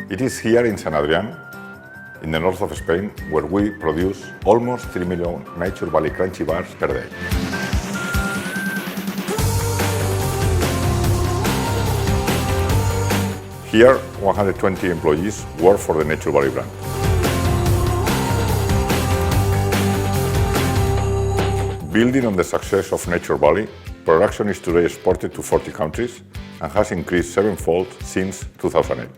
It is here in San Adrian, in the north of Spain, where we produce almost 3 million Nature Valley Crunchy bars per day. Here, 120 employees work for the Nature Valley brand. Building on the success of Nature Valley, production is today exported to 40 countries and has increased sevenfold since 2008.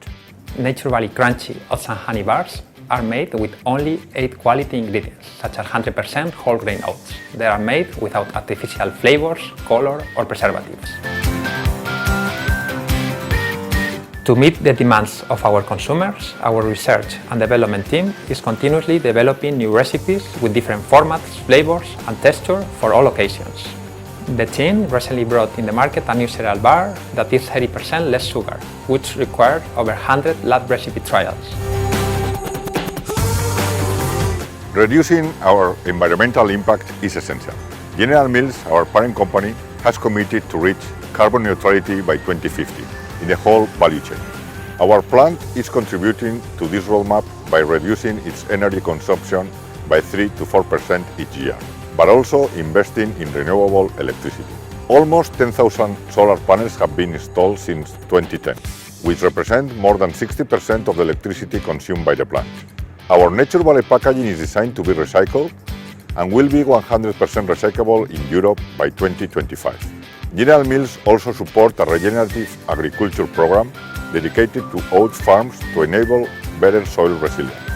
Nature Valley Crunchy Oats and Honey bars are made with only 8 quality ingredients, such as 100% whole grain oats. They are made without artificial flavors, color, or preservatives. To meet the demands of our consumers, our research and development team is continuously developing new recipes with different formats, flavors, and texture for all occasions. The team recently brought in the market a new cereal bar that is 30% less sugar, which required over 100 lab recipe trials. Reducing our environmental impact is essential. General Mills, our parent company, has committed to reach carbon neutrality by 2050 in the whole value chain. Our plant is contributing to this roadmap by reducing its energy consumption by 3 to 4% each year, but also investing in renewable electricity. Almost 10,000 solar panels have been installed since 2010, which represent more than 60% of the electricity consumed by the plant. Our Nature Valley packaging is designed to be recycled and will be 100% recyclable in Europe by 2025. General Mills also support a regenerative agriculture program dedicated to oat farms to enable better soil resilience.